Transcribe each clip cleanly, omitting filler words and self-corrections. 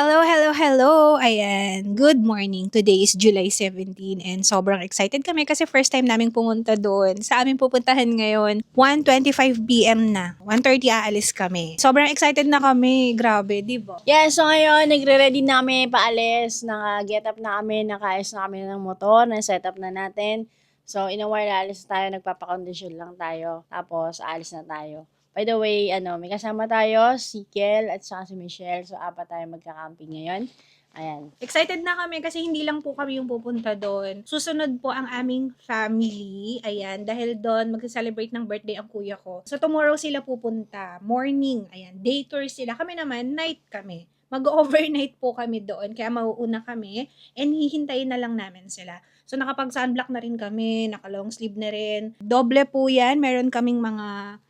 Hello, hello, hello! Ayan, good morning. Today is July 17 and sobrang excited kami kasi first time naming pumunta doon. Sa aming pupuntahan ngayon, 1:25 PM na. 1:30 aalis kami. Sobrang excited na kami. Grabe, di ba? Yeah, so ngayon, nagre-ready na kami paalis. Naka-get up na kami, nakaayos na kami ng motor, na-set up na natin. So, in a while, aalis na tayo, nagpapakondisyon lang tayo. Tapos, aalis na tayo. By the way, may kasama tayo, si Kel at saka si Michelle. So, apat tayo magka-camping ngayon. Ayan. Excited na kami kasi hindi lang po kami yung pupunta doon. Susunod po ang aming family. Ayan, dahil doon magsa-celebrate ng birthday ang kuya ko. So tomorrow sila pupunta. Morning. Ayan, day tour sila. Kami naman, night kami. Mag-overnight po kami doon. Kaya mauuna kami and hihintayin na lang namin sila. So nakapag-sunblock na rin kami. Naka-long sleeve na rin. Doble po yan. Meron kaming mga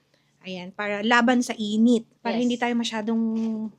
para laban sa init. Para Yes. hindi tayo masyadong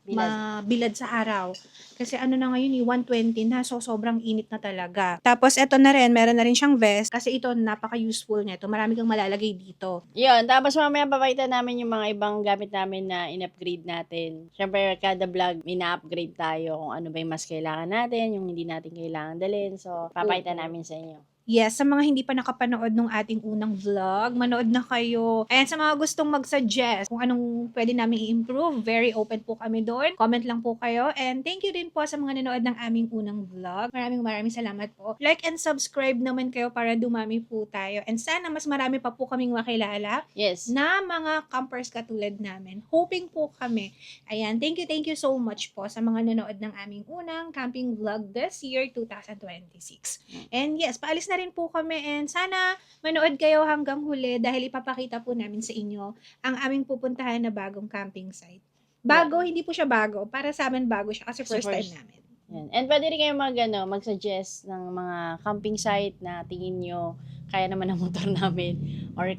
mabilad sa araw. Kasi na ngayon, 120 na. So, sobrang init na talaga. Tapos, eto na rin. Meron na rin siyang vest. Kasi ito, napaka-useful nito. Marami kang malalagay dito. Yun, tapos mamaya papakita namin yung mga ibang gamit namin na in-upgrade natin. Siyempre, kada vlog, ina-upgrade tayo kung ano ba yung mas kailangan natin, yung hindi natin kailangan dalhin. So, papakita namin sa inyo. Yes, sa mga hindi pa nakapanood nung ating unang vlog, manood na kayo. And sa mga gustong mag-suggest kung anong pwede namin i-improve, very open po kami doon. Comment lang po kayo. And thank you din po sa mga nanood ng aming unang vlog. Maraming salamat po. Like and subscribe naman kayo para dumami po tayo. And sana mas marami pa po kaming makilala Yes. na mga campers katulad namin. Hoping po kami. Ayan, thank you so much po sa mga nanood ng aming unang camping vlog this year, 2026. And yes, paalis na rin po kami and sana manood kayo hanggang huli dahil ipapakita po namin sa inyo ang aming pupuntahan na bagong camping site. Bago, hindi po siya bago. Para sa amin bago siya kasi first time namin. Yan. And pwede rin kayo mag-suggest ng mga camping site na tingin nyo kaya naman ang motor namin or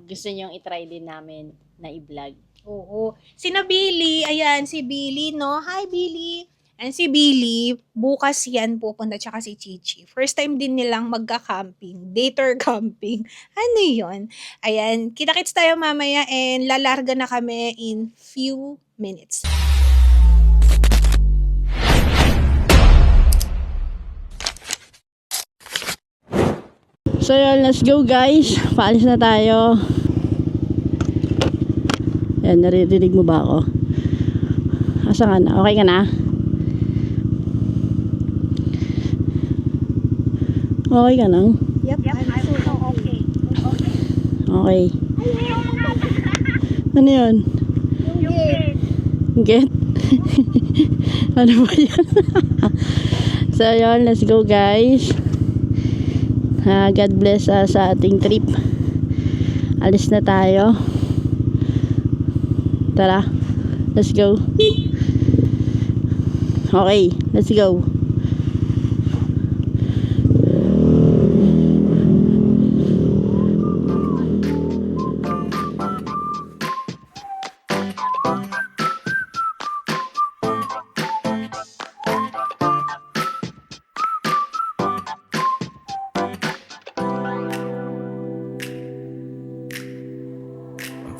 gusto nyo i-try din namin na i-vlog. Oo. Si Billy, ayan, si Billy, no? Hi, Billy! And si Billy, bukas yan pupunta, tsaka si Chichi. First time din nilang magka-camping, dater camping. Ano yun? Ayan, kita-kits tayo mamaya and lalarga na kami in few minutes. So yun, let's go guys. Paalis na tayo. Yan, naririnig mo ba ako? Asa ka na? Okay ka na? Okay ka na? Yep, I'm okay. Okay. Ano yun? Get? Ano ba yan? So yun, let's go guys. God bless sa ating trip. Alis na tayo. Tara, let's go. Okay, let's go.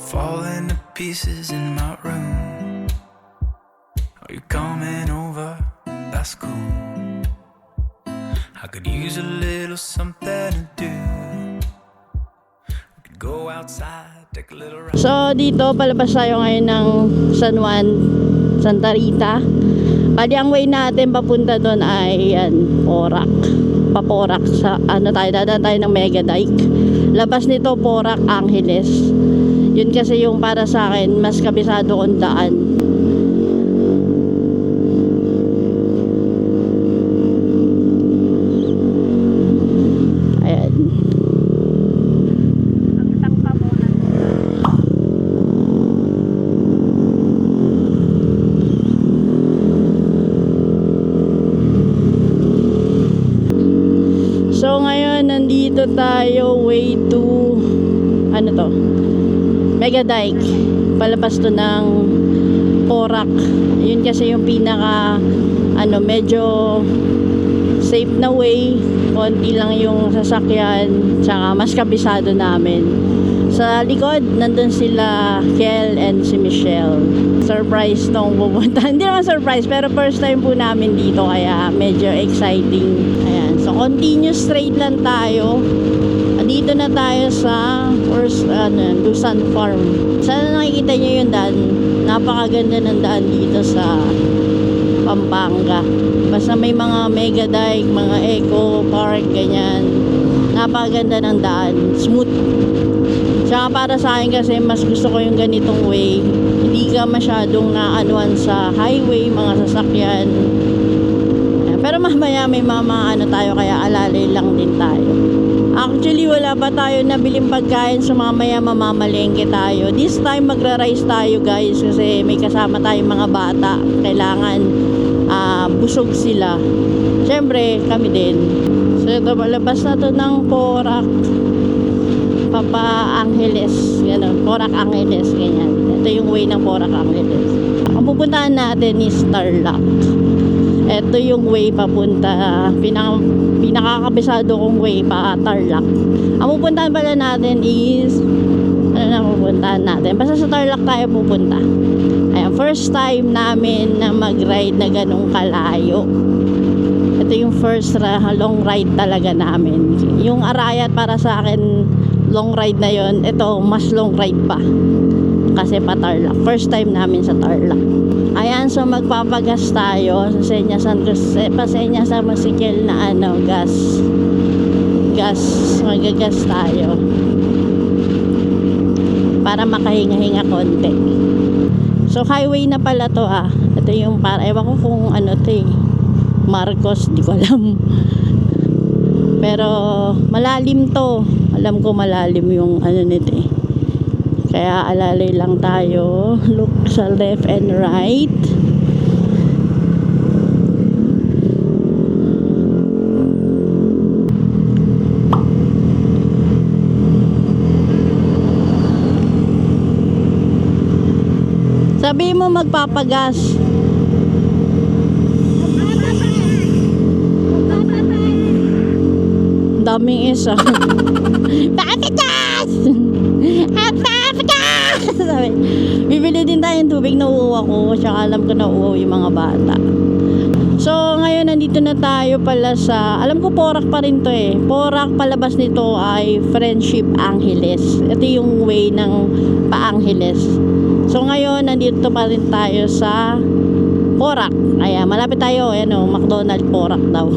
Falling to pieces in my room. Are you coming over? That's cool. I could use a little something to do. We could go outside, take a little ride. So dito palabas tayo ngayon ng San Juan, Santa Rita. Bali ang way natin papunta doon ay Porac. Paporac sa dadaan tayo ng Mega Dike. Labas nito Porac, Angeles. Yun kasi yung para sa akin mas kabisado kong daan. Ayan. So ngayon nandito tayo way to Mega Dike. Palabas to ng Porac. Yun kasi yung pinaka medyo safe na way. Konti lang yung sasakyan, tsaka mas kabisado namin. Sa likod, nandun sila Kel and si Michelle. Surprise nung pupunta. Hindi naman surprise, pero first time po namin dito, kaya medyo exciting. Ayan, so continuous straight lang tayo. Dito na tayo sa first, Dusan Farm. Sana nakikita nyo yung daan. Napakaganda ng daan dito sa Pampanga. Basta may mga mega dike, mga eco park, ganyan. Napakaganda ng daan. Smooth. Tsaka para sa akin kasi mas gusto ko yung ganitong way. Hindi ka masyadong naanuan sa highway, mga sasakyan. Pero mamaya may tayo, kaya alalay lang din tayo. Actually wala pa tayo nabiling pagkain, so mamaya mamamalengke tayo. This time magra-rice tayo guys, kasi may kasama tayong mga bata. Kailangan busog sila. Siyempre kami din. So ito, malabas na to ng Porac Papa Angeles, gano'n, Porac Angeles, ganyan. Ito yung way ng Porac Angeles. Ang pupuntahan natin is Tarlac. Ito yung way papunta, pinakakabisado kong way pa Tarlac. Ang pupuntahan pala natin is, ano na pupuntahan natin? Basta sa Tarlac tayo pupunta. Ayan, first time namin na mag-ride na ganong kalayo. Ito yung first long ride talaga namin. Yung Arayat para sa akin, long ride na yon. Ito, mas long ride pa. Kasi pa Tarlac. First time namin sa Tarlac. Ayan, so magpapagas tayo. Pasenya sa masikil na gas. Magagas tayo. Para makahinga-hinga konti. So highway na pala to Ito yung ewan ko kung ano to Marcos, di ko alam. Pero malalim to. Alam ko malalim yung nito Kaya alalay lang tayo. Look sa left and right. Sabi mo magpapagas. Daming isa. Papagas! Papagas! Sabi, bibili din tayong tubig na uuwa ko. Tsaka alam ko na uuwa yung mga bata. So, ngayon nandito na tayo pala sa, alam ko Porac pa rin to Porac, palabas nito ay Friendship Angeles. Ito yung way ng Pa-Angeles. So, ngayon nandito pa rin tayo sa Porac. Ayan, malapit tayo. Ayan McDonald Porac daw.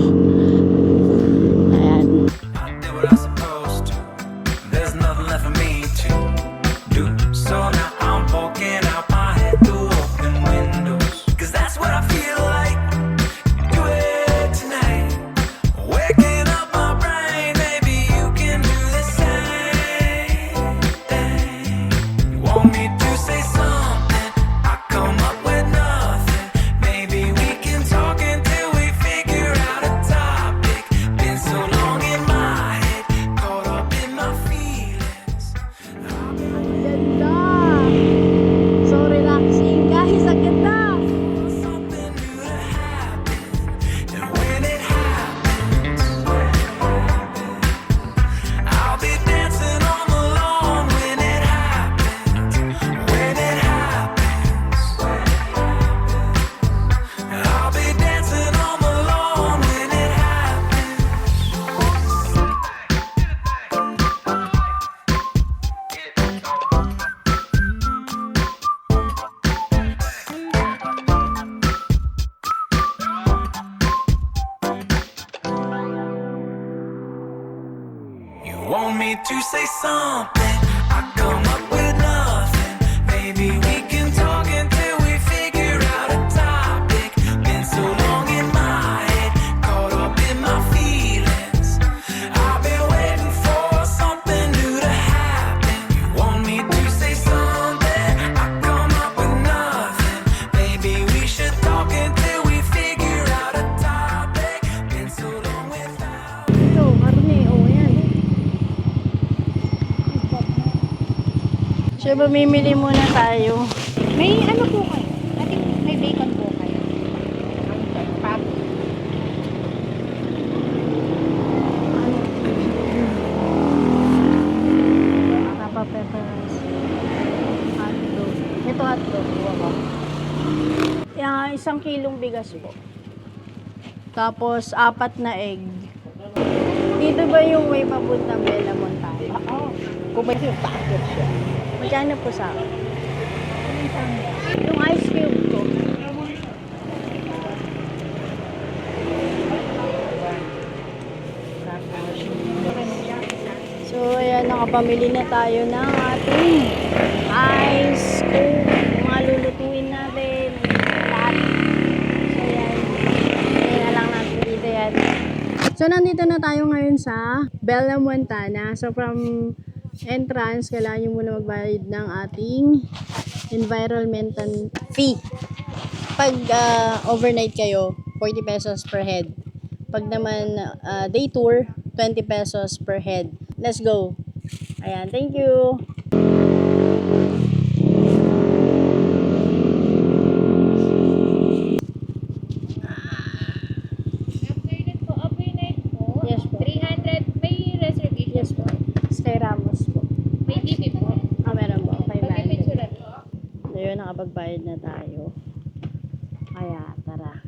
Ayan. I did what I supposed to. There's nothing left for me to do. So now I'm poking out my head through open windows. 'Cause that's what I feel like doing tonight. Waking up my brain, maybe you can do the same thing. You want me to say something? I come up with nothing. Maybe we can talk until we figure out a topic. Been so long in my head, caught up in my feelings. Ganda! So relaxing guys, ang ganda! Something new to happen, and when it happens, I'll be dancing on the lawn when it happens. When it happens, I'll be dancing on the lawn when it happens. You want me to say something? I come up with nothing. Maybe we can talk until we figure out a topic. Been so long in my head, caught up in my feelings. I've been waiting for something new to happen. You want me to say something? I come up with nothing. Maybe we should talk until we figure out a topic. Been so long without. Ito, karne, yan. So, mamimili muna tayo. May ano po kayo? I think may bacon po kayo. Pap. Papa pepper 1 kilong bigas po. Tapos 4 na egg. Dito ba yung way papuntang Bella Montana? Oo. Kung ba yung packet siya. Magkano po sa akin? Yung ice cube ko. So, ayan, nakapamili na tayo ng ating ice cube. Yung mga lulutuin natin. Lahat. So, ayan. Ayan na lang natin dito yan. So, nandito na tayo ngayon sa Bella Montana. So, from entrance, kailangan nyo muna magbayad ng ating environmental fee. Pag overnight kayo, 40 pesos per head. Pag naman day tour, 20 pesos per head. Let's go. Ayan, thank you. Overnight po. Yes po. 300. May reservation. Yes po. Stay Ramos po. May DP po. Meron po. 500. Pag-picture. So yun, nakapagbayad na tayo. Kaya, tara.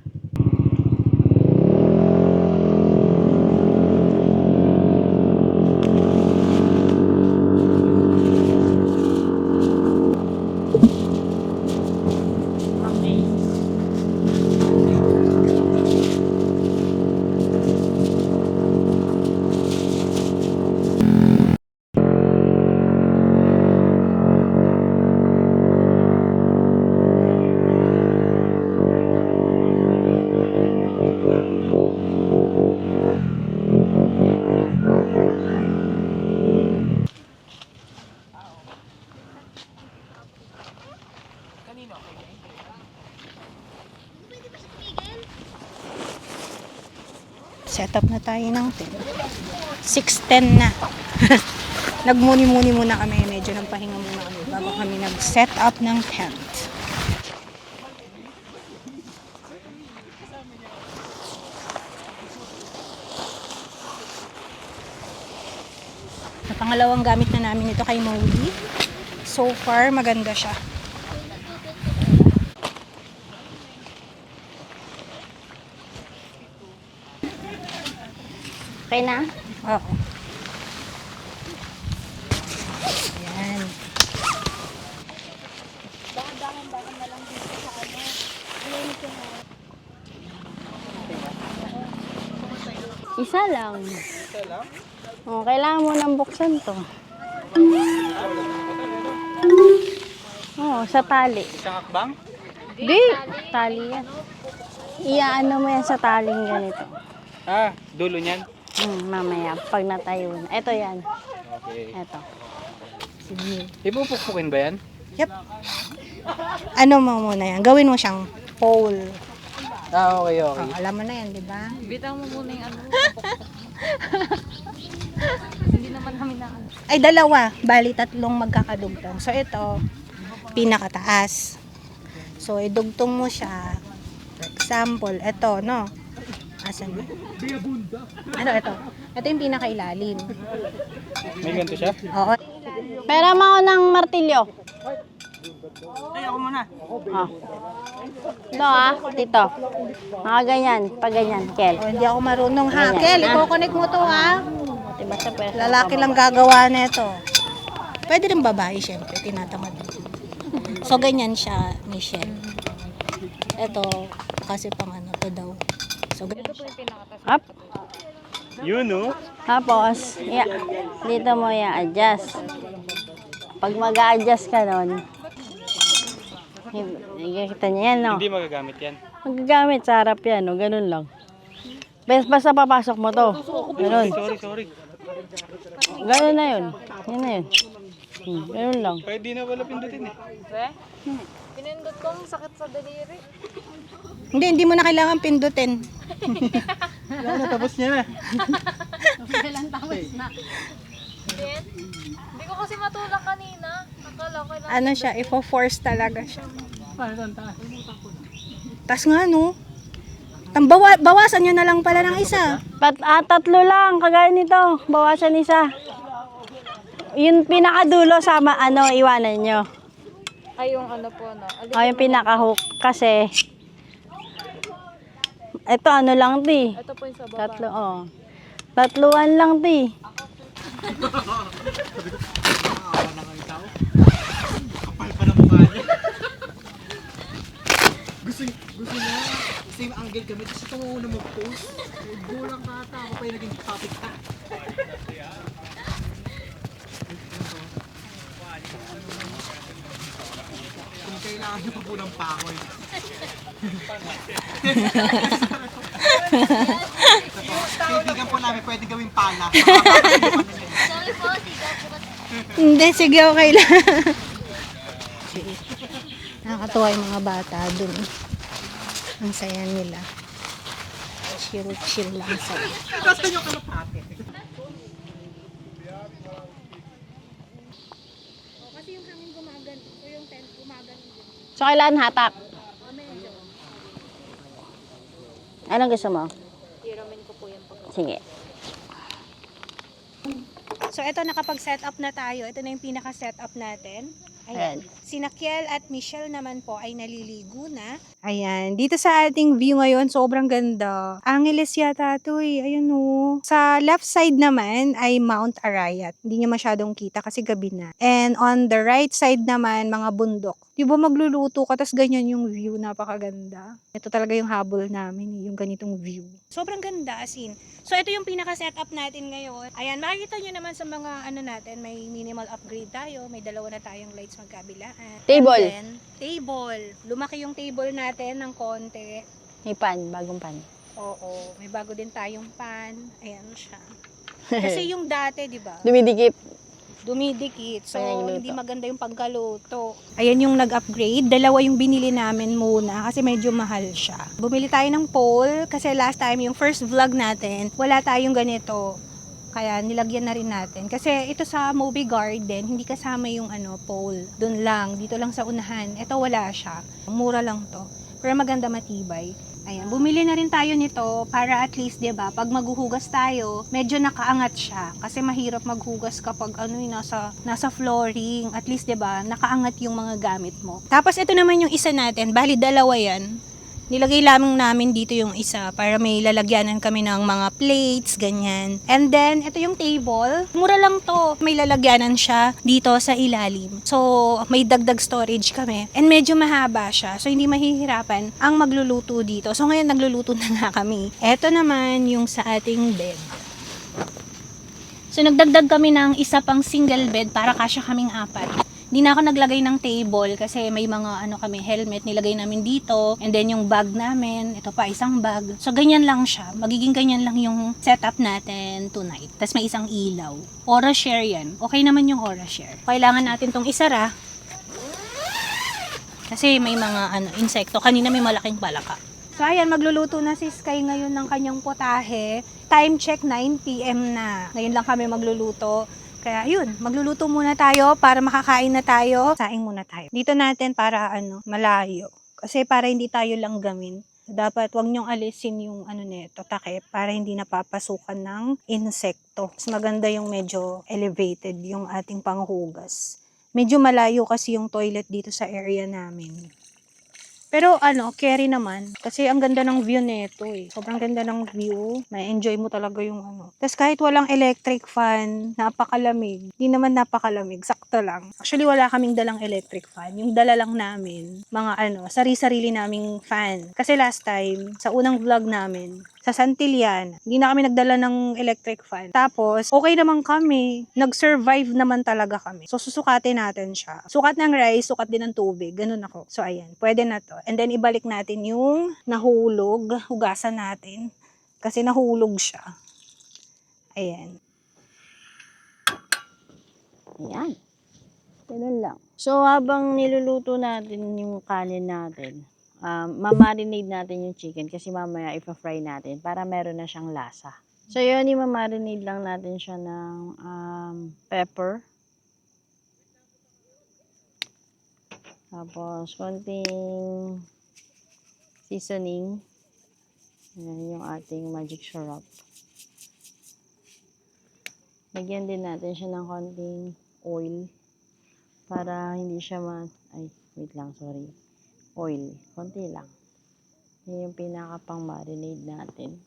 Set up na tayo ng tent. 6:10 na. Nagmuni-muni muna kami. Medyo nagpahinga muna kami bago kami nag-set up ng tent. Sa pangalawang gamit na namin ito kay Mauli. So far, maganda siya. Okay na? Oo. Ayan. Isa lang. Isa lang? Oh, kailangan mo nang buksan to. Oh, sa tali. Isang akbang? Di, tali yan. Iyaano mo yan sa taling ganito. Ah, dulo niyan. Mamaya, pag natayo na. Ito yan. Okay. Ito. Sige. Ipupukpukin ba yan? Yep. Ano mo muna yan? Gawin mo siyang pole. Ah, okay, okay. Oh, alam mo na yan, di ba? Bitaw mo muna yung ano. Hindi naman kami na ano. Ay, dalawa. Bali, 3 magkakadugtong. So, ito, pinakataas. So, idugtong mo siya. For example, ito, no? Asan ba? Ano, ito? Ito yung pinakailalim. May ganito siya? Oo. Pera mo ako ng martilyo. Ay, ako muna. Oh. Ito dito. Mga ganyan, pag ganyan, Kel. Oh, hindi ako marunong ha. Kel, i-connect mo to ha. Diba sa pera? Lalaki lang gagawa nito. Pwede rin babae, syempre. Tinatamad. So, ganyan siya, Michelle. Ito, kasi pang ano to daw. So, ganyan siya. Up. Yun, no? Tapos, dito mo i-adjust. Pag mag-a-adjust ka nun, kita niya yan, no? Hindi magagamit yan. Magagamit sa harap yan, no? Ganun lang. Basta papasok mo to. Ganun. Sorry. Ganun na yun. Yan na yun. Ganun lang. Pwede na wala pindutin eh. Pinindot ko, ang sakit sa daliri. Hindi mo na kailangan pindutin. Wala na, tapos niya na. Hindi ko kasi matulak kanina. Akala ko lang. Ano siya, ifo-force talaga siya. Tas nga, no? Bawasan nyo na lang pala ng isa. 3 lang, kagaya nito. Bawasan isa. Yung pinakadulo sama, iwanan nyo. Ay, yung ano po, no? O, yung pinaka-hook. Kasi, Ito ano lang, ti. Ito po yung sa baba. Tatlo, oh. Tatluan lang, ti. Kapal pa ng mukha niya. gusto niya. Same angle kami. Tapos ito muna mag-post. Gulang ka ata. Ako pa yung naging topic ka. Kung kailangan niyo pa po ng pakoy. Kaibigan po namin pwede gawing pala. Sorry po, sigaw po kasi. Hindi, sige, okay lang. Nakakatuwa yung mga bata dun. Ang saya nila. Chill lang sila. Basta yung kalapate. Kasi yung hangin gumagan, o yung tent gumagan. So, kailangan hatak. Anong gusto mo? Hiramin ko po yan pag Sige. So, ito nakapag-set up na tayo. Ito na yung pinaka-set up natin. Ayan. Ayan. Si Nakiel at Michelle naman po ay naliligo na. Ayan. Dito sa ating view ngayon, sobrang ganda. Angeles yata ito eh. Ayun o. Sa left side naman ay Mount Arayat. Hindi niya masyadong kita kasi gabi na. And on the right side naman, mga bundok. Di ba magluluto ka, tas ganyan yung view, napakaganda. Ito talaga yung habol namin, yung ganitong view. Sobrang ganda, as in. So, ito yung pinaka-setup natin ngayon. Ayan, makikita nyo naman sa mga ano natin, may minimal upgrade tayo. May dalawa na tayong lights magkabilaan. Table. And then, table. Lumaki yung table natin ng konti. May pan, bagong pan. Oo, may bago din tayong pan. Ayan siya. Kasi yung dati, di ba? Dumidikit. Dumidikit. So, Kaya niluto. hindi maganda yung pagkaluto. Ayan yung nag-upgrade. Dalawa yung binili namin muna kasi medyo mahal siya. Bumili tayo ng pole kasi last time, yung first vlog natin, wala tayong ganito. Kaya nilagyan na rin natin. Kasi ito sa Movie Garden, hindi kasama yung pole. Doon lang, dito lang sa unahan. Ito wala siya. Mura lang to. Pero maganda, matibay. Ayan, bumili na rin tayo nito para at least, 'di ba, pag maghuhugas tayo, medyo nakaangat siya kasi mahirap maghugas kapag nasa flooring. At least, 'di ba, nakaangat yung mga gamit mo. Tapos ito naman yung isa natin, bali dalawa 'yan. Nilagay lamang namin dito yung isa para may lalagyanan kami ng mga plates, ganyan. And then, ito yung table. Mura lang to. May lalagyanan siya dito sa ilalim. So, may dagdag storage kami. And medyo mahaba siya. So, hindi mahihirapan ang magluluto dito. So, ngayon nagluluto na nga kami. Ito naman yung sa ating bed. So, nagdagdag kami ng isa pang single bed para kasya kaming 4. Hindi na ako naglagay ng table kasi may mga kami helmet nilagay namin dito, and then yung bag namin, ito pa isang bag. So ganyan lang siya. Magiging ganyan lang yung setup natin tonight. Tapos may isang ilaw. Aura share yan. Okay naman yung aura share. Kailangan natin tong isara. Kasi may mga insekto. Kanina may malaking palaka. So ayan, magluluto na si Sky ngayon ng kanyang potahe. Time check 9 PM na. Ngayon lang kami magluluto. Kaya yun, magluluto muna tayo para makakain na tayo. Saing muna tayo. Dito natin para malayo. Kasi para hindi tayo langgamin. Dapat wag niyong alisin yung nito, takip, para hindi napapasukan ng insekto. Mas maganda yung medyo elevated yung ating panghugas. Medyo malayo kasi yung toilet dito sa area namin. Pero carry naman. Kasi ang ganda ng view nito eh. Sobrang ganda ng view. May enjoy mo talaga yung Tapos kahit walang electric fan, napakalamig. Hindi naman napakalamig, sakto lang. Actually wala kaming dalang electric fan. Yung dala lang namin, mga sari-sarili naming fan. Kasi last time, sa unang vlog namin, sa Santillan, hindi na kami nagdala ng electric fan. Tapos, okay naman kami. Nag-survive naman talaga kami. So, susukatin natin siya. Sukat ng rice, sukat din ng tubig. Ganun ako. So, ayan. Pwede na to. And then, ibalik natin yung nahulog. Hugasan natin. Kasi nahulog siya. Ayan. Ayan. Ganun lang. So, habang niluluto natin yung kanin natin, mamarinate natin yung chicken kasi mamaya ipa-fry natin para meron na siyang lasa. So, yun, i-marinate lang natin siya ng pepper. Tapos, konting seasoning. Yan yung ating magic syrup. Lagyan din natin siya ng konting oil para hindi siya wait lang, sorry. Oil. Konti lang. Yan yung pinaka pang marinade natin.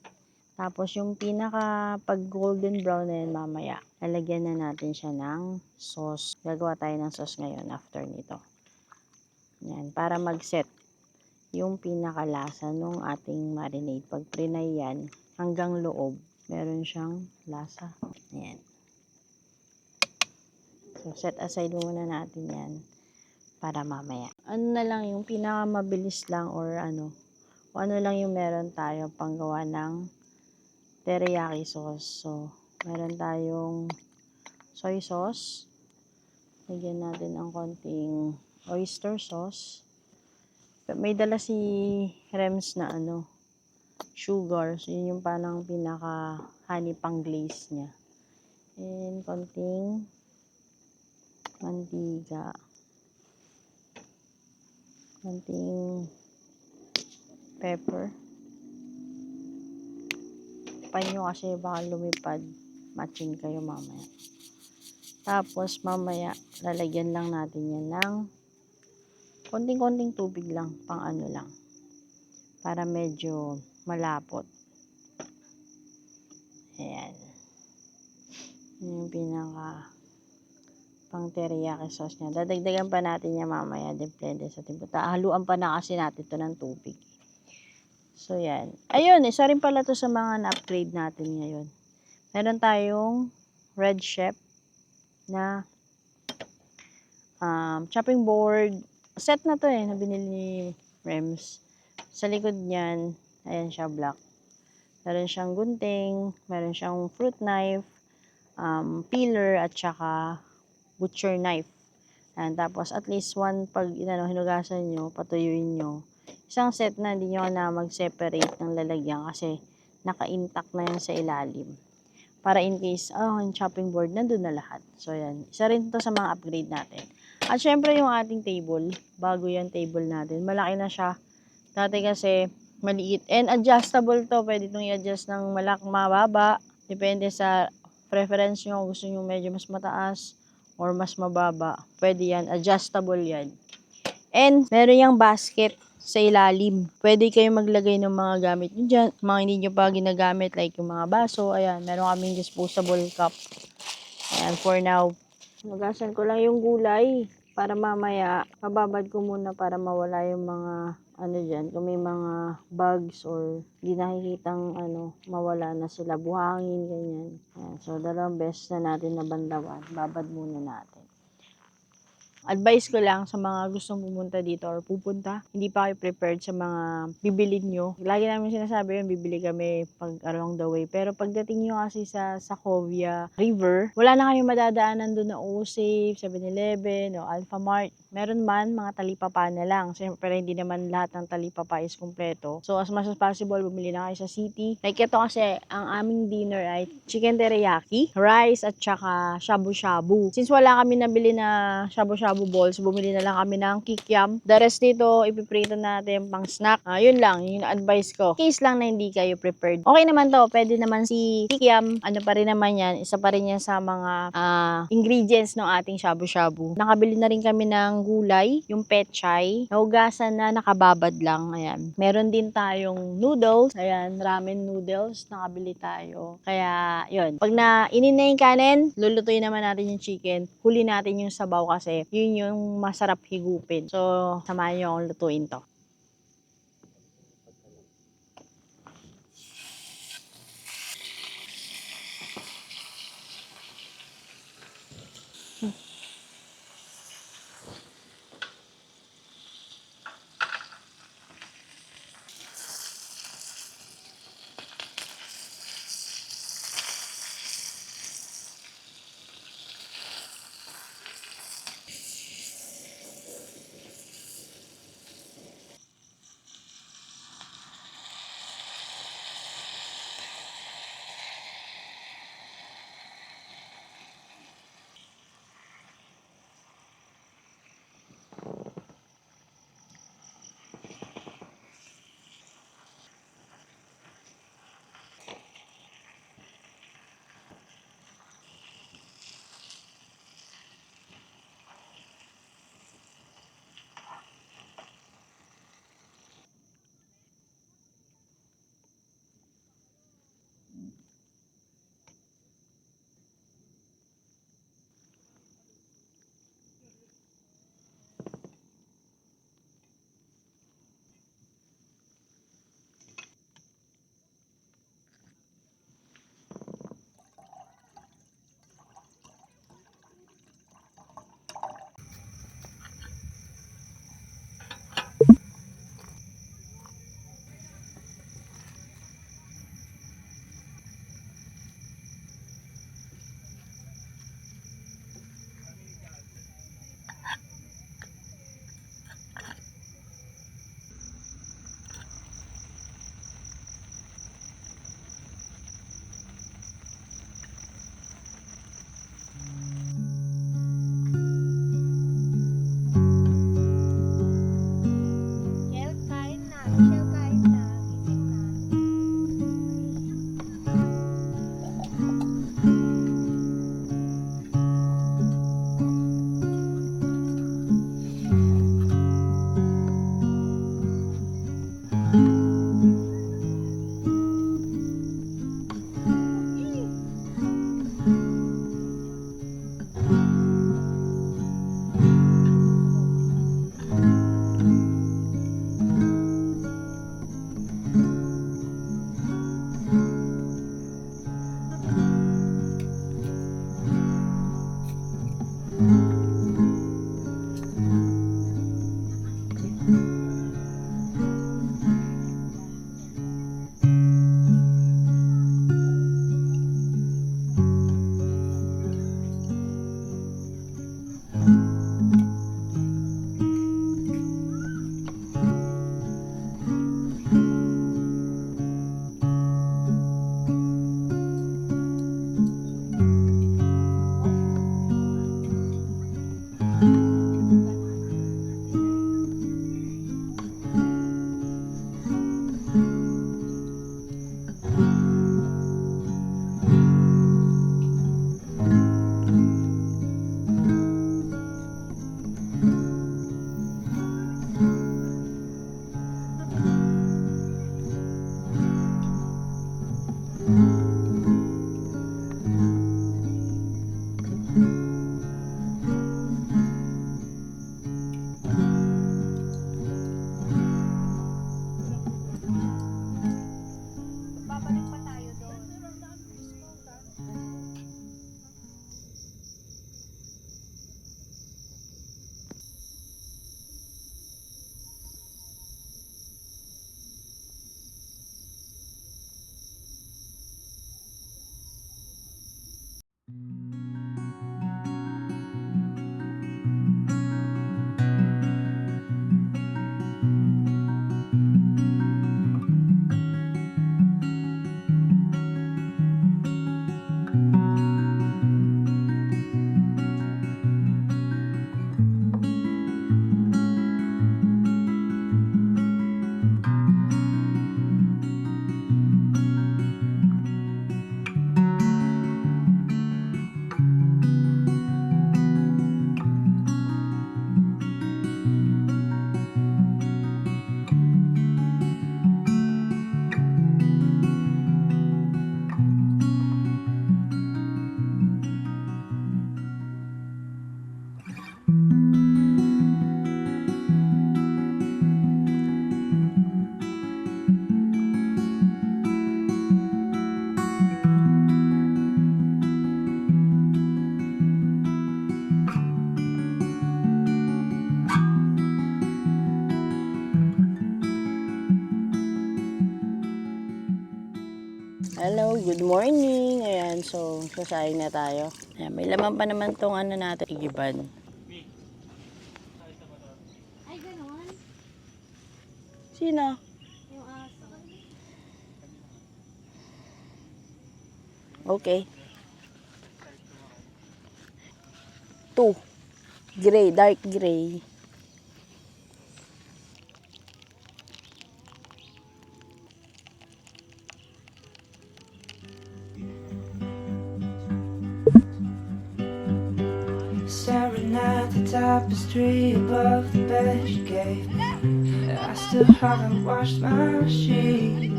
Tapos yung pinaka pag golden brown na yan mamaya, lalagyan na natin siya ng sauce. Gagawa tayo ng sauce ngayon after nito. Yan, para mag-set yung pinakalasa nung ating marinade. Pag prinay yan, hanggang loob, meron siyang lasa. Ayan. So, set aside muna natin yan para mamaya. Ano na lang yung pinakamabilis lang or ano lang yung meron tayo panggawa ng teriyaki sauce. So, meron tayong soy sauce. Lagyan natin ng konting oyster sauce. May dala si Rems na sugar. So, yun yung parang pinaka honey pang glaze niya. And konting mantika. Konting pepper. Panyo kasi baka lumipad. Matching kayo mamaya. Tapos mamaya lalagyan lang natin yan ng konting-konting tubig lang, pang lang. Para medyo malapot. Ayan. Yung pinaka pang teriyaki sauce niya. Dadagdagan pa natin yan mamaya. Depende sa timpla. Haluan pa na kasi natin ito ng tubig. So, yan. Ayun, isa rin pala to sa mga na-upgrade natin ngayon. Meron tayong red chef na chopping board. Set na to na binili ni Rems. Sa likod niyan, ayan siya, black. Meron siyang gunting, meron siyang fruit knife, peeler, at saka butcher knife. And tapos, at least one, pag hinugasan nyo, patuyuin nyo. Isang set na, hindi nyo na mag-separate ng lalagyan kasi naka-intact na yan sa ilalim. Para in case, yung chopping board, nandun na lahat. So, yan. Isa rin to sa mga upgrade natin. At syempre, yung ating table, bago yung table natin, malaki na siya. Dati kasi, maliit. And adjustable to. Pwede itong i-adjust ng mababa. Depende sa preference nyo. Gusto nyo medyo mas mataas or mas mababa. Pwede yan. Adjustable yan. And, meron yung basket sa ilalim. Pwede kayo maglagay ng mga gamit nyo dyan. Mga hindi nyo pa ginagamit, like yung mga baso. Ayan, meron kaming disposable cup. Ayan, for now. Nugasan ko lang yung gulay. Para mamaya, mababad ko muna para mawala yung mga, dyan. Kung may mga bugs or di nakikitang, mawala na sila. Buhangin, ganyan. Ayan, so, dalawang beses na natin nabandawan. Babad muna natin. Advice ko lang sa mga gustong pumunta dito or pupunta, hindi pa kayo prepared sa mga bibilin nyo. Lagi namin sinasabi yun, bibili kami pag along the way. Pero pagdating nyo kasi sa Sacovia River, wala na kayong madadaanan doon na O-Safe, 7-Eleven, o Alphamart. Meron man, mga talipapa na lang. Siyempre, hindi naman lahat ng talipapa is kumpleto. So, as much as possible, bumili na kayo sa city. Like ito kasi, ang aming dinner ay chicken teriyaki, rice, at saka shabu-shabu. Since wala kami nabili na shabu-shabu balls, bumili na lang kami ng kikiam. The rest dito, ipiprito natin pang snack. Yun lang, yung advice ko. Case lang na hindi kayo prepared. Okay naman to, pwede naman si kikiam, pa rin naman yan, isa pa rin yan sa mga ingredients ng ating shabu-shabu. Nakabili na rin kami ng gulay, yung pechay, nahugasan na, nakababad lang. Ayan. Meron din tayong noodles. Ayan, ramen noodles, nakabili tayo. Kaya, yun. Pag inin na yung kanin, lulutuin naman natin yung chicken. Huli natin yung sabaw kasi yun yung masarap higupin. So, samahan nyo akong lutuin to. Hello, good morning. Ayan, so sasayang na tayo. Ayan, may laman pa naman tong ano natin, igiban. Ay, gano'n. Sino? Yung aso. Okay. 2. Gray, dark gray. Staring at the tapestry above the bed you gave me. I still haven't washed my sheets,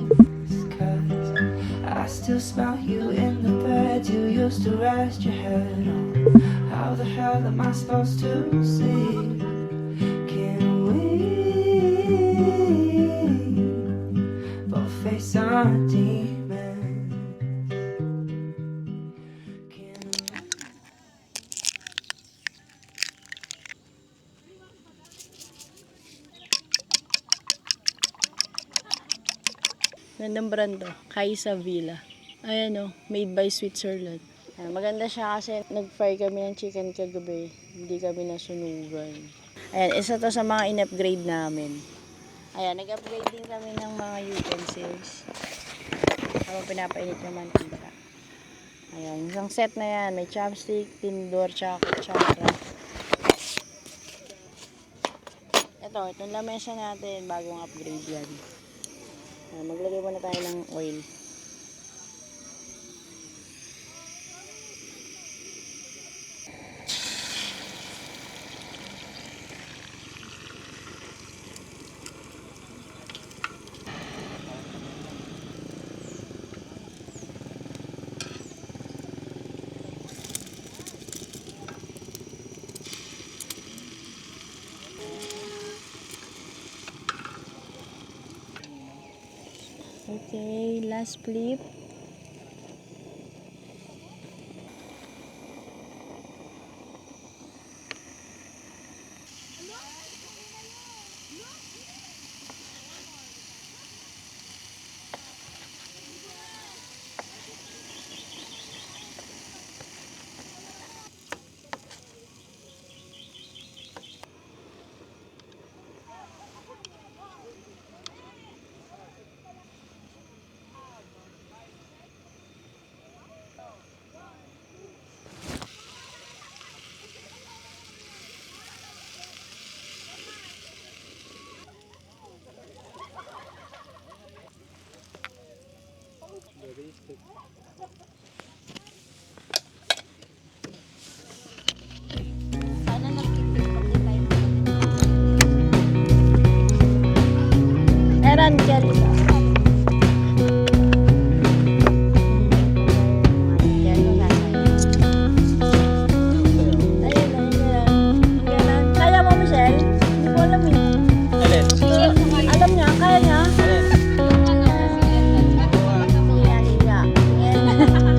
'cause I still smell you in the bed you used to rest your head on. How the hell am I supposed to sleep? Can we both face our demons? Can Gandang brand to. Kaisa Villa. Ayan o, made by Switzerland. Ayan, maganda siya kasi nag-fry kami ng chicken kagabi. Hindi kami nasunugan. Ayan, isa to sa mga in-upgrade namin. Ayan, nag-upgrade din kami ng mga utensils. Habang pinapainit yung mantika. Ayan, isang set na yan. May chopstick, tinidor, tsaka kutsara. Itong lamesa natin, bagong upgrade yan. Ayan, maglagay muna tayo ng oil. Okay, last flip. Sana nag-tiktok din tayo. Meron, Kelly. Kaya mo, Michelle? Hindi ko alam eh. Alam niya? Kaya niya? Hiya, hiya.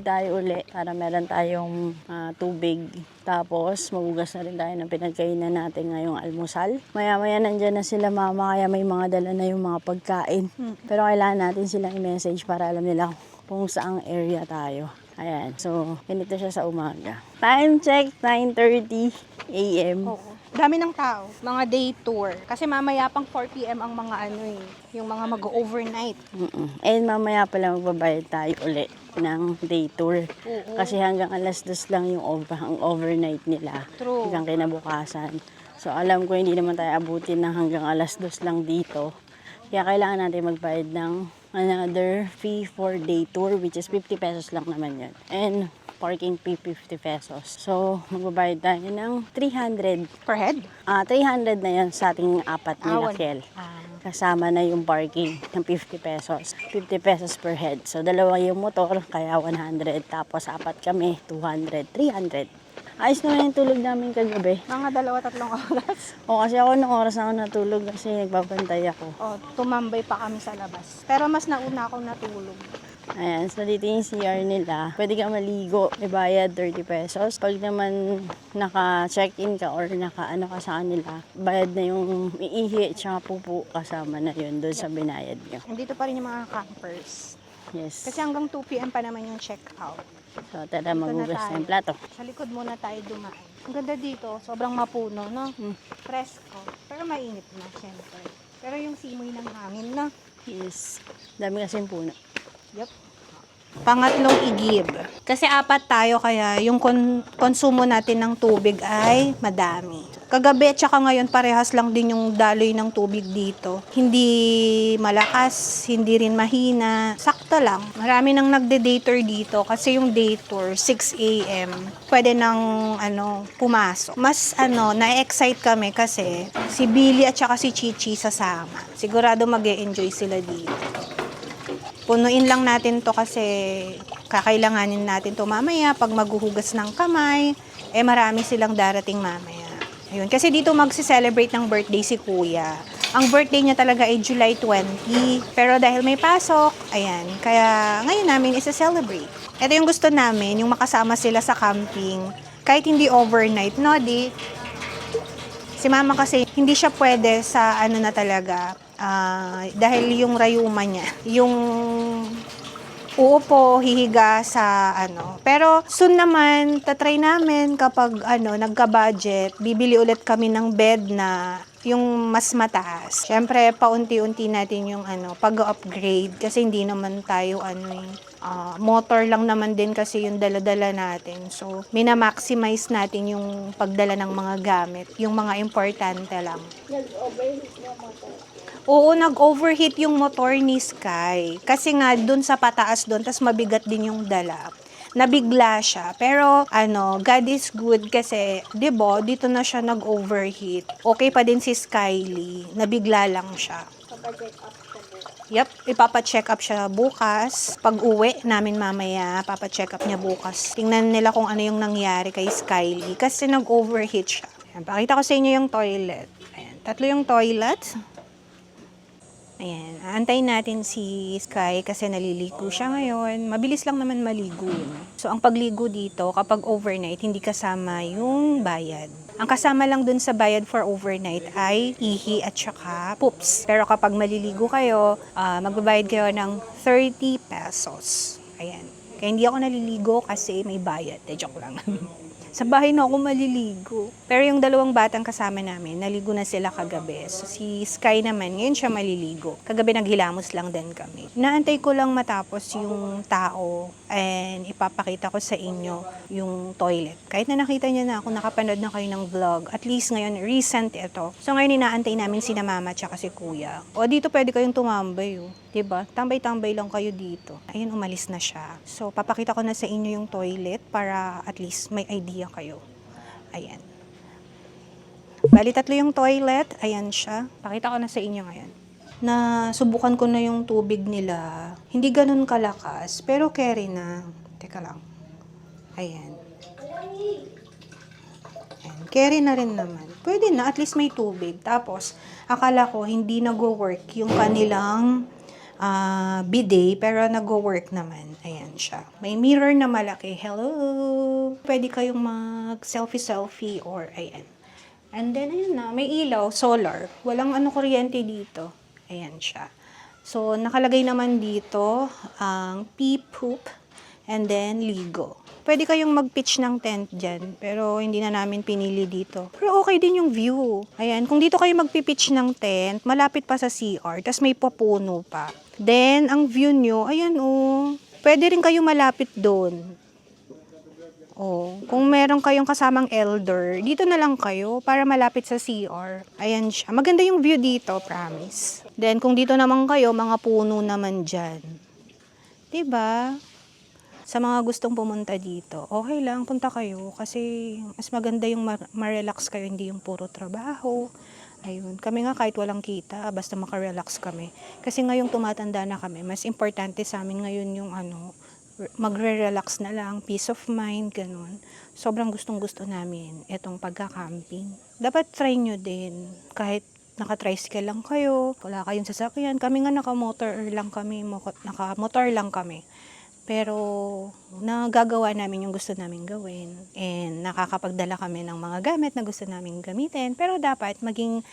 magbabayad tayo uli para meron tayong tubig. Tapos, magugas na rin tayo ng pinagkainan natin ngayong almusal. Maya-maya nandyan na sila mama, kaya may mga dala na yung mga pagkain. Pero kailangan natin silang i-message para alam nila kung saang area tayo. Ayan, so, ganito siya sa umaga. Time check, 9:30 a.m. Oo. Dami ng tao. Mga day tour. Kasi mamaya pang 4 p.m. ang mga yung mga mag-overnight. And mamaya pala magbabayad tayo uli ng day tour. Oo. Kasi hanggang alas 2 lang yung ang overnight nila. True. Hanggang kinabukasan. So alam ko hindi naman tayo abutin ng hanggang alas 2 lang dito. Kaya kailangan natin magbayad ng another fee for day tour, which is 50 pesos lang naman yun. And parking fee 50 pesos. So magbabayad tayo ng 300. Per head? 300 na yun sa ating apat nila, Awan. Kel. Kasama na yung parking ng 50 pesos. 50 pesos per head. So, dalawa yung motor, kaya 100. Tapos, apat kami, 200, 300. Ayos naman yung tulog namin kagabi. Mga 2-3 oras. O, kasi ako nung oras ako natulog kasi nagbabantay ako. O, tumambay pa kami sa labas. Pero mas nauna akong natulog. Ayan, so dito yung CR nila. Pwede ka maligo, ibayad 30 pesos. Pag naman naka-check-in ka or naka-ano ka sa kanila, bayad na yung iihi tsaka pupu kasama na yun doon sa binayad nyo. Nandito pa rin yung mga campers. Yes. Kasi hanggang 2 p.m. pa naman yung check-out. So, tara Dito magugas na tayo. na yung plato. Sa likod muna tayo dumaan. Ang ganda dito, sobrang mapuno, no? Presko. Pero mainit na, syempre. Pero yung simoy ng hangin na. Yes. Dami kasing puno. Yup. Pangatlong igib. Kasi 4 tayo kaya yung konsumo natin ng tubig ay madami. Kagabi at saka ngayon parehas lang din yung daloy ng tubig dito. Hindi malakas, hindi rin mahina. Sakto lang. Marami nang nagde-day tour dito kasi yung day tour 6 a.m. Pwede nang pumasok. Mas na-excite kami kasi si Billy at saka si Chichi sasama. Sigurado mag-e-enjoy sila dito. Punuin lang natin to kasi kakailanganin natin to mamaya pag maghuhugas ng kamay. Marami silang darating mamaya. Ayun. Kasi dito magsi-celebrate ng birthday si Kuya. Ang birthday niya talaga ay July 20. Pero dahil may pasok, ayan. Kaya ngayon namin isa-celebrate. Ito yung gusto namin, yung makasama sila sa camping. Kahit hindi overnight, no, di? Si Mama kasi hindi siya pwede sa na talaga. Dahil yung rayuma niya, yung uupo, hihiga sa Pero soon naman, tatry namin kapag nagka-budget, bibili ulit kami ng bed na yung mas mataas. Siyempre, paunti-unti natin yung pag-upgrade kasi hindi naman tayo motor lang naman din kasi yung dala-dala natin. So, minamaximize natin yung pagdala ng mga gamit. Yung mga importante lang. Oo, nag-overheat yung motor ni Sky. Kasi nga, dun sa pataas dun, tas mabigat din yung dala. Nabigla siya. Pero, God is good kasi, diba, dito na siya nag-overheat. Okay pa din si Skyly. Nabigla lang siya. Yep, ipapacheck up siya bukas. Pag uwi namin mamaya, papacheck up niya bukas. Tingnan nila kung ano yung nangyari kay Skyly. Kasi nag-overheat siya. Ayan, pakita ko sa inyo yung toilet. Ayan, 3 yung toilet. Ayan, aantayin natin si Sky kasi naliligo siya ngayon. Mabilis lang naman maligo. So, ang pagligo dito, kapag overnight, hindi kasama yung bayad. Ang kasama lang dun sa bayad for overnight ay ihi at saka poops. Pero kapag maliligo kayo, magbabayad kayo ng 30 pesos. Ayan. Kaya hindi ako naliligo kasi may bayad. Joke lang. Sa bahay na ako maliligo. Pero yung 2 batang kasama namin, naligo na sila kagabi. So, si Sky naman, ngayon siya maliligo. Kagabi naghilamos lang din kami. Inaantay ko lang matapos yung tao and ipapakita ko sa inyo yung toilet. Kahit na nakita niya na ako, nakapanood na kayo ng vlog. At least ngayon, recent ito. So ngayon inaantay namin sina Mama at si Kuya. O dito pwede kayong tumambay. Diba? Tambay-tambay lang kayo dito. Ayun, umalis na siya. So papakita ko na sa inyo yung toilet para at least may idea kayo. Ayan. Bali 3 yung toilet. Ayan siya. Pakita ko na sa inyo ngayon. Subukan ko na yung tubig nila. Hindi ganun kalakas, pero carry na. Teka lang. Ayan. Ayan. Carry na rin naman. Pwede na, at least may tubig. Tapos, akala ko hindi nag-work yung kanilang bidet, pero nag-work naman. Ayan siya. May mirror na malaki. Hello! Pwede kayong mag-selfie-selfie or ayan. And then, ayan na, may ilaw, solar. Walang kuryente dito. Ayan siya. So, nakalagay naman dito ang pee poop and then ligo. Pwede kayong mag-pitch ng tent dyan, pero hindi na namin pinili dito. Pero okay din yung view. Ayan, kung dito kayo magpipitch ng tent, malapit pa sa CR, tas may papuno pa. Then, ang view nyo, ayan pwede rin kayong malapit doon. Kung meron kayong kasamang elder, dito na lang kayo para malapit sa CR. Ayan siya. Maganda yung view dito, promise. Then, kung dito naman kayo, mga puno naman dyan. Diba? Sa mga gustong pumunta dito, okay lang, punta kayo. Kasi, mas maganda yung ma-relax kayo, hindi yung puro trabaho. Ayun. Kami nga kahit walang kita, basta makarelax kami. Kasi ngayong tumatanda na kami, mas importante sa amin ngayon yung magre-relax na lang, peace of mind, ganun. Sobrang gustong-gusto namin itong pagka-camping. Dapat try nyo din, kahit naka-tricycle lang kayo, wala kayong sasakyan. Kami nga naka-motor lang kami. Pero nagagawa namin yung gusto namin gawin. And nakakapagdala kami ng mga gamit na gusto namin gamitin. Pero dapat maging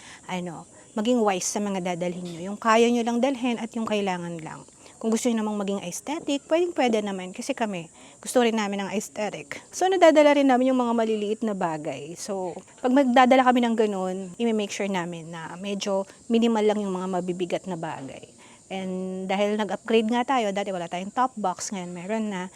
wise sa mga dadalhin nyo. Yung kaya nyo lang dalhin at yung kailangan lang. Kung gusto nyo namang maging aesthetic, pwede naman. Kasi kami, gusto rin namin ng aesthetic. So, nadadala rin namin yung mga maliliit na bagay. So, pag magdadala kami ng ganun, i-make sure namin na medyo minimal lang yung mga mabibigat na bagay. And dahil nag-upgrade nga tayo, dati wala tayong top box, ngayon meron na.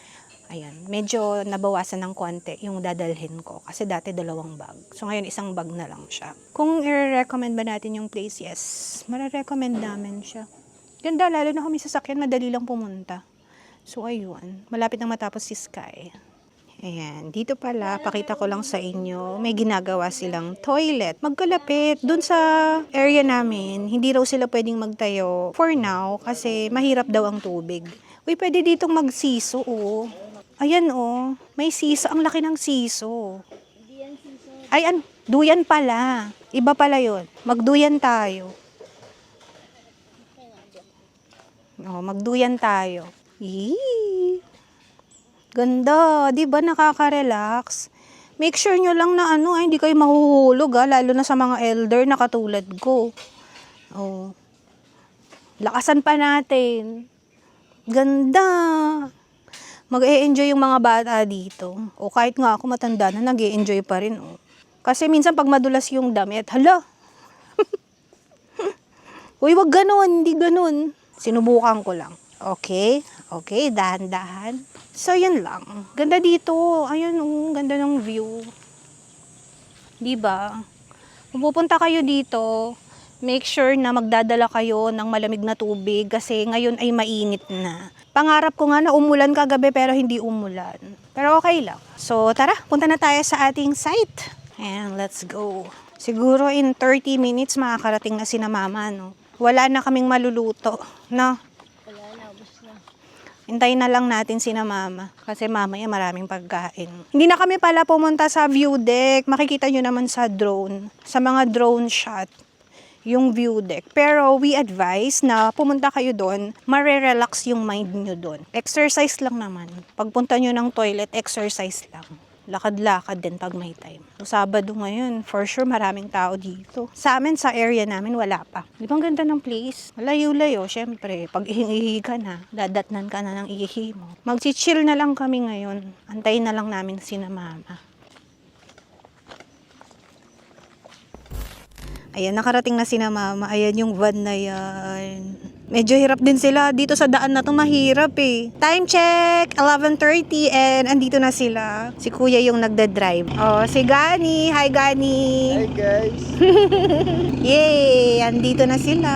Ayan, medyo nabawasan ng konti yung dadalhin ko. Kasi dati 2 bag. So, ngayon 1 bag na lang siya. Kung i-recommend ba natin yung place, yes, mare-recommend namin siya. Ganda, lalo na kami sasakyan, madali lang pumunta. So, ayun. Malapit na matapos si Sky. Ayan. Dito pala, pakita ko lang sa inyo, may ginagawa silang toilet. Magkalapit. Dun sa area namin, hindi raw sila pwedeng magtayo for now kasi mahirap daw ang tubig. Uy, pwede ditong magsiso, Ayan, may siso. Ang laki ng siso. Ay, duyan pala. Iba pala yun. Magduyan tayo. Magduyan tayo. Yee! Ganda, 'di ba? Nakaka-relax. Make sure nyo lang na hindi kayo mahuhulog, lalo na sa mga elder na katulad ko. Lakasan pa natin. Ganda. Mag-e-enjoy yung mga bata dito. O kahit nga ako matanda na, nag-e-enjoy pa rin. Kasi minsan pag madulas yung damit, hala. Uy, wag ganun, hindi ganun. Sinubukan ko lang. Okay, dahan-dahan. So, yun lang. Ganda dito. Ayun, ganda ng view. Diba? Kung pupunta kayo dito, make sure na magdadala kayo ng malamig na tubig kasi ngayon ay mainit na. Pangarap ko nga na umulan kagabi pero hindi umulan. Pero okay lang. So, tara, punta na tayo sa ating site. And let's go. Siguro in 30 minutes makakarating na sina mama, Wala na kaming maluluto, Wala na, ubos na. Hintayin na lang natin sina mama. Kasi mamaya maraming pagkain. Hindi na kami pala pumunta sa view deck. Makikita nyo naman sa drone. Sa mga drone shot. Yung view deck. Pero we advise na pumunta kayo doon. Mare-relax yung mind nyo doon. Exercise lang naman. Pagpunta nyo ng toilet, exercise lang. Lakad-lakad din pag may time. So, Sabado ngayon, for sure maraming tao dito. Sa amin, sa area namin, wala pa. Di ba ang ganda ng place? Layo-layo, syempre. Pag ihi ka na, dadatnan ka na ng ihi mo. Mag-chill na lang kami ngayon. Antayin na lang namin sina mama. Ayan, nakarating na sina mama. Ayan yung van na yan. Medyo hirap din sila. Dito sa daan na to mahirap eh. Time check! 11:30 and andito na sila. Si kuya yung nagda-drive. Si Gani. Hi Gani! Hi guys! Yay! Andito na sila.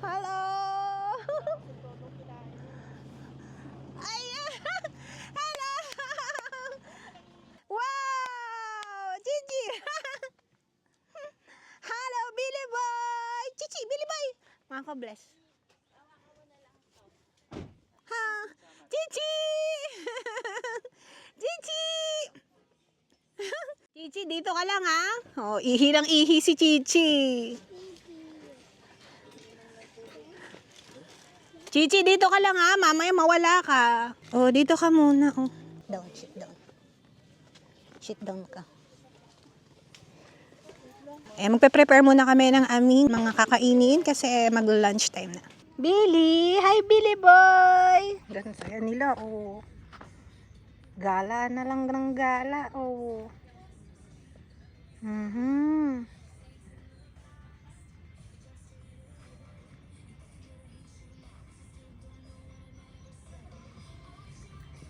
Hello! Ayan! Hello! Wow! Gigi! Hello, Billy Boy! Chichi, Billy Boy! Mga ka-bless. Ha! Chichi! Chichi! Chichi, dito ka lang ha? Ihi ng ihi si Chichi. Chichi, dito ka lang ha. Mamaya mawala ka. Oh, dito ka muna. Oh. Down, sit down. Sit down ka. Magpe-prepare muna kami ng aming mga kakainin kasi mag-lunch time na. Billy! Hi, Billy boy! Ganun saya nila, oh. Gala na lang ng gala, oh.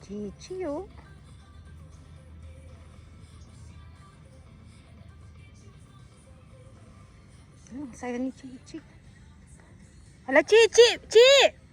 Chichi, oh. Ang saya ni Chichi. Hala, Chichi! Chi!